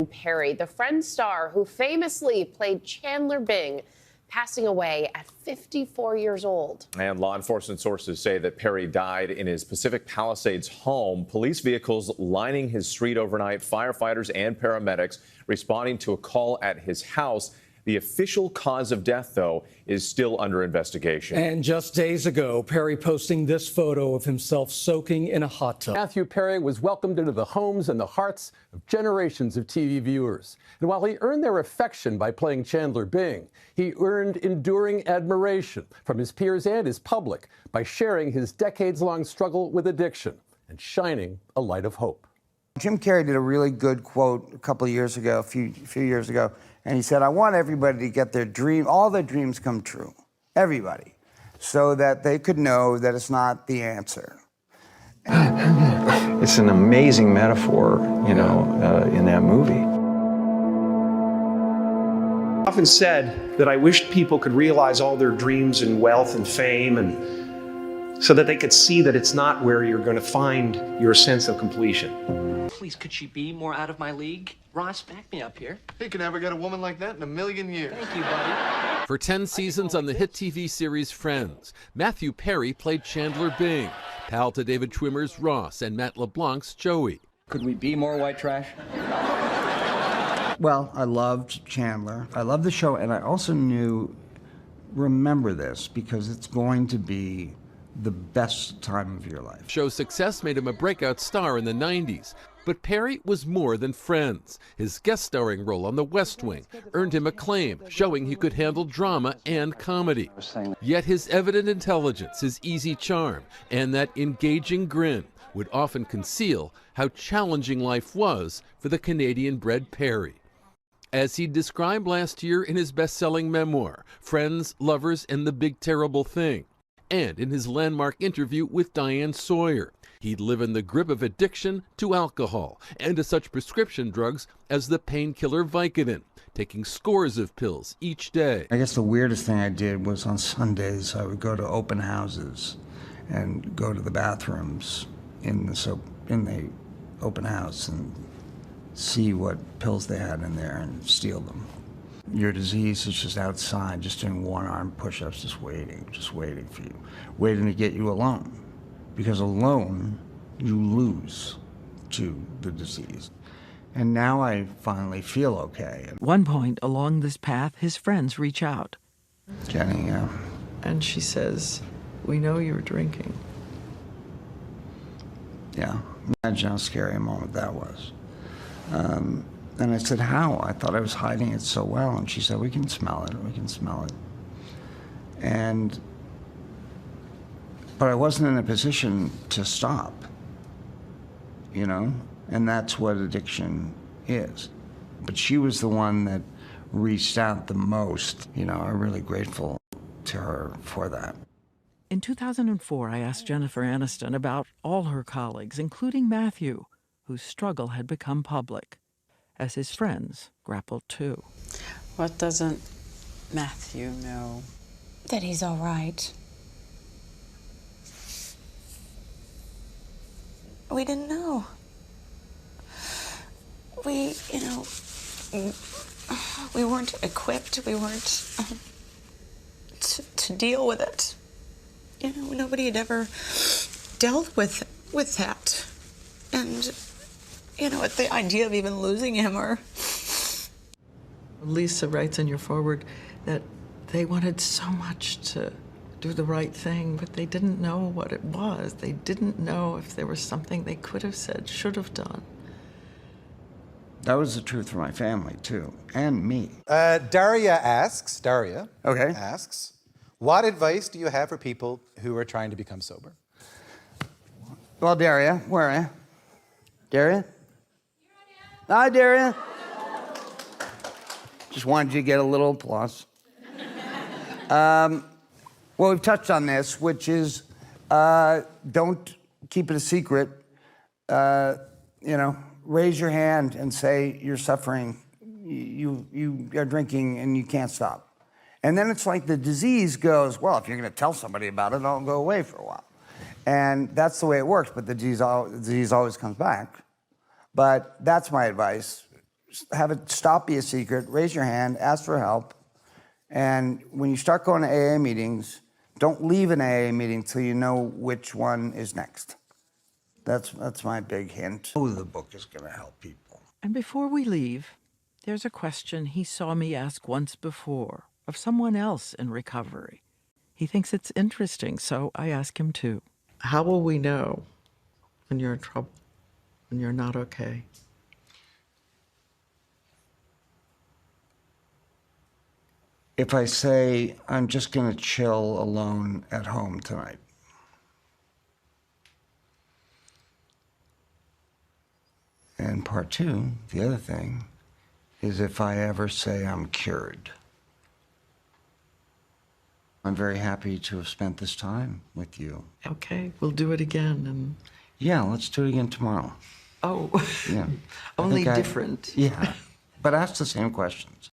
Perry, the Friends star who famously played Chandler Bing, passing away at 54 years old. And law enforcement sources say that Perry died in his Pacific Palisades home. Police vehicles lining his street overnight, firefighters and paramedics responding to a call at his house. The official cause of death, though, is still under investigation. And just days ago, Perry posting this photo of himself soaking in a hot tub. Matthew Perry was welcomed into the homes and the hearts of generations of TV viewers. And while he earned their affection by playing Chandler Bing, he earned enduring admiration from his peers and his public by sharing his decades-long struggle with addiction and shining a light of hope. Jim Carrey did a really good quote a couple of years ago, a few years ago, and he said, I want everybody to get all their dreams come true, everybody, so that they could know that it's not the answer. It's an amazing metaphor, you know, in that movie. I often said that I wished people could realize all their dreams and wealth and fame, and so that they could see that it's not where you're going to find your sense of completion. Please, could she be more out of my league? Ross, back me up here. He could never get a woman like that in a million years. Thank you, buddy. For 10 seasons on the hit TV series Friends, Matthew Perry played Chandler Bing, pal to David Schwimmer's Ross and Matt LeBlanc's Joey. Could we be more white trash? Well, I loved Chandler. I loved the show, and I also knew, remember this, because it's going to be the best time of your life. Show success made him a breakout star in the 90s. But Perry was more than Friends. His guest starring role on The West Wing earned him acclaim, showing he could handle drama and comedy. Yet his evident intelligence, his easy charm, and that engaging grin would often conceal how challenging life was for the Canadian-bred Perry. As he described last year in his best-selling memoir, Friends, Lovers, and the Big Terrible Thing, and in his landmark interview with Diane Sawyer, he'd live in the grip of addiction to alcohol and to such prescription drugs as the painkiller Vicodin, taking scores of pills each day. I guess the weirdest thing I did was on Sundays, I would go to open houses and go to the bathrooms in the open house and see what pills they had in there and steal them. Your disease is just outside, just doing one-arm push-ups, just waiting for you, waiting to get you alone. Because alone, you lose to the disease. And now I finally feel okay. At one point along this path, his friends reach out. Jenny, yeah. And she says, "We know you're drinking." Yeah, imagine how scary a moment that was. And I said, how? I thought I was hiding it so well. And she said, we can smell it, we can smell it. But I wasn't in a position to stop, you know? And that's what addiction is. But she was the one that reached out the most. You know, I'm really grateful to her for that. In 2004, I asked Jennifer Aniston about all her colleagues, including Matthew, whose struggle had become public, as his friends grappled too. What doesn't Matthew know? That he's all right. We didn't know. We weren't equipped. We weren't to deal with it. You know, nobody had ever dealt with that. And, you know, the idea of even losing him or... Lisa writes in your foreword that they wanted so much to do the right thing, but they didn't know what it was. They didn't know if there was something they could have said, should have done. That was the truth for my family, too, and me. Daria asks, what advice do you have for people who are trying to become sober? Well, Daria, where are you? Daria? Hi, Daria. Just wanted you to get a little applause. Well, we've touched on this, which is don't keep it a secret. You know, raise your hand and say you're suffering. You are drinking and you can't stop. And then it's like the disease goes, well, if you're going to tell somebody about it, it'll go away for a while. And that's the way it works, but the disease always comes back. But that's my advice. have it stop be a secret, raise your hand, ask for help. And when you start going to AA meetings, don't leave an AA meeting till you know which one is next. That's my big hint. Oh, the book is going to help people. And before we leave, there's a question he saw me ask once before of someone else in recovery. He thinks it's interesting, so I ask him too. How will we know when you're in trouble, when you're not okay? If I say, I'm just going to chill alone at home tonight. And part two, the other thing, is if I ever say I'm cured. I'm very happy to have spent this time with you. Okay, we'll do it again. And yeah, let's do it again tomorrow. Oh, yeah. only different. Yeah, but ask the same questions.